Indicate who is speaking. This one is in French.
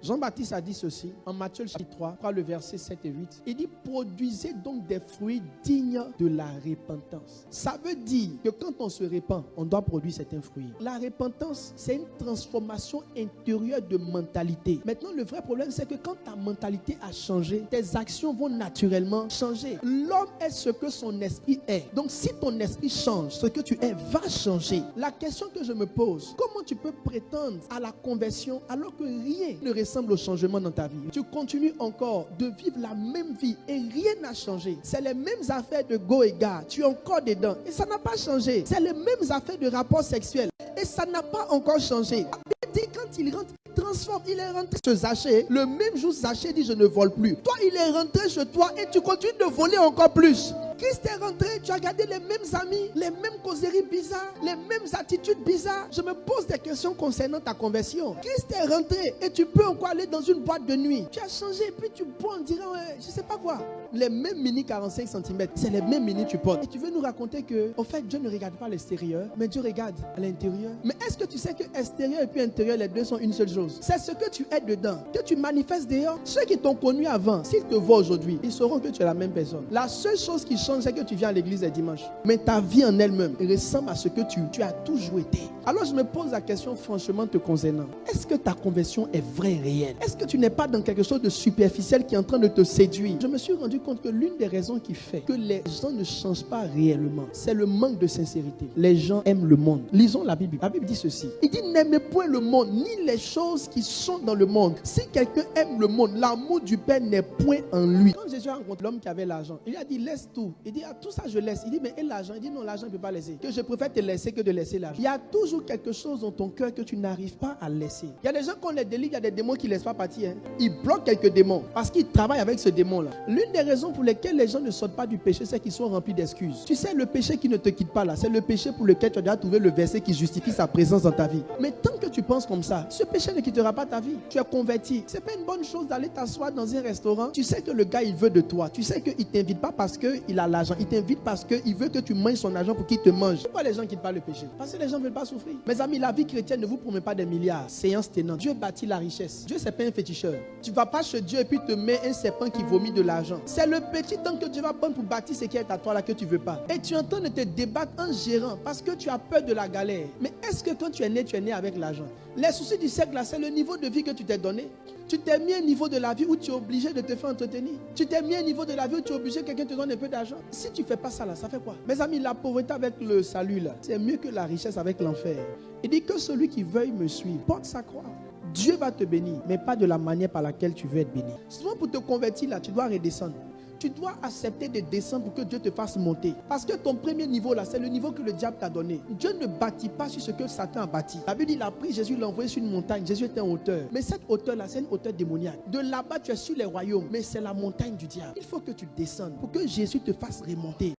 Speaker 1: Jean-Baptiste a dit ceci en Matthieu chapitre 3, le verset 7 et 8. Il dit, produisez donc des fruits dignes de la repentance. Ça veut dire que quand on se répand, on doit produire certains fruits. La repentance, c'est une transformation intérieure de mentalité. Maintenant, le vrai problème, c'est que quand ta mentalité a changé, tes actions vont naturellement changer. L'homme est ce que son esprit est. Donc, si ton esprit change, ce que tu es va changer. La question que je me pose, comment tu peux prétendre à la conversion alors que rien ne ressemble au changement dans ta vie? Tu continues encore de vivre la même vie et rien n'a changé. C'est les mêmes affaires de go et gars. Tu es encore dedans et ça n'a pas changé. C'est les mêmes affaires de rapports sexuels et ça n'a pas encore changé. Quand il rentre, il transforme. Il est rentré chez Zachée. Le même jour, Zachée dit je ne vole plus. Toi, il est rentré chez toi et tu continues de voler encore plus. Christ est rentré, tu as gardé les mêmes amis, les mêmes causeries bizarres, les mêmes attitudes bizarres. Je me pose des questions concernant ta conversion. Christ est rentré et tu peux encore aller dans une boîte de nuit. Tu as changé et puis tu bois, on dirait, ouais, je sais pas quoi. Les mêmes mini 45 cm, c'est les mêmes mini tu portes. Et tu veux nous raconter que, au fait, Dieu ne regarde pas l'extérieur, mais Dieu regarde à l'intérieur. Mais est-ce que tu sais que extérieur et puis intérieur, les deux sont une seule chose? C'est ce que tu es dedans, que tu manifestes dehors. Ceux qui t'ont connu avant, s'ils te voient aujourd'hui, ils sauront que tu es la même personne. La seule chose qui change, c'est que tu viens à l'église les dimanches. Mais ta vie en elle-même ressemble à ce que tu as toujours été. Alors je me pose la question franchement te concernant. Est-ce que ta conversion est vraie et réelle? Est-ce que tu n'es pas dans quelque chose de superficiel qui est en train de te séduire? Je me suis rendu compte que l'une des raisons qui fait que les gens ne changent pas réellement, c'est le manque de sincérité. Les gens aiment le monde. Lisons la Bible. La Bible dit ceci. Il dit, n'aimez point le monde, ni les choses qui sont dans le monde. Si quelqu'un aime le monde, l'amour du Père n'est point en lui. Quand Jésus a rencontré l'homme qui avait l'argent, il lui a dit, laisse tout. Il dit, ah, tout ça je laisse. Il dit, mais et l'argent? Il dit, non, l'argent ne peut pas laisser. Que je préfère te laisser que de laisser l'argent. Il y a toujours quelque chose dans ton cœur que tu n'arrives pas à laisser. Il y a des gens qu'on les délivre, il y a des démons qui ne laissent pas partir. Ils bloquent quelques démons parce qu'ils travaillent avec ce démon-là. L'une des raisons pour lesquelles les gens ne sortent pas du péché, c'est qu'ils sont remplis d'excuses. Tu sais, le péché qui ne te quitte pas là, c'est le péché pour lequel tu as déjà trouvé le verset qui justifie sa présence dans ta vie. Mais tant que tu penses comme ça, ce péché ne quittera pas ta vie. Tu es converti. C'est pas une bonne chose d'aller t'asseoir dans un restaurant. Tu sais que le gars, il veut de toi. Tu sais qu'il ne t'invite pas parce qu'il a l'argent. Il t'invite parce qu'il veut que tu manges son argent pour qu'il te mange. Pourquoi les gens quittent pas le péché? Parce que les gens ne veulent pas souffrir. Mes amis, la vie chrétienne ne vous promet pas des milliards. Séance tenante. Dieu bâtit la richesse. Dieu, c'est pas un féticheur. Tu vas pas chez Dieu et puis te met un serpent qui vomit de l'argent. C'est le petit temps que Dieu va prendre pour bâtir ce qui est à toi là que tu veux pas. Et tu es en train de te débattre en gérant parce que tu as peur de la galère. Mais est-ce que quand tu es né avec l'argent? Les soucis du siècle là, c'est le niveau de vie que tu t'es donné. Tu t'es mis à un niveau de la vie où tu es obligé de te faire entretenir. Tu t'es mis à un niveau de la vie où tu es obligé que quelqu'un te donne un peu d'argent. Si tu ne fais pas ça là, ça fait quoi? Mes amis, la pauvreté avec le salut là, c'est mieux que la richesse avec l'enfer. Il dit que celui qui veuille me suivre porte sa croix. Dieu va te bénir, mais pas de la manière par laquelle tu veux être béni. Souvent pour te convertir là, tu dois redescendre. Tu dois accepter de descendre pour que Dieu te fasse monter. Parce que ton premier niveau là, c'est le niveau que le diable t'a donné. Dieu ne bâtit pas sur ce que Satan a bâti. La Bible dit, il a pris Jésus, l'a envoyé sur une montagne. Jésus était en hauteur. Mais cette hauteur là, c'est une hauteur démoniaque. De là-bas, tu es sur les royaumes. Mais c'est la montagne du diable. Il faut que tu descendes pour que Jésus te fasse remonter.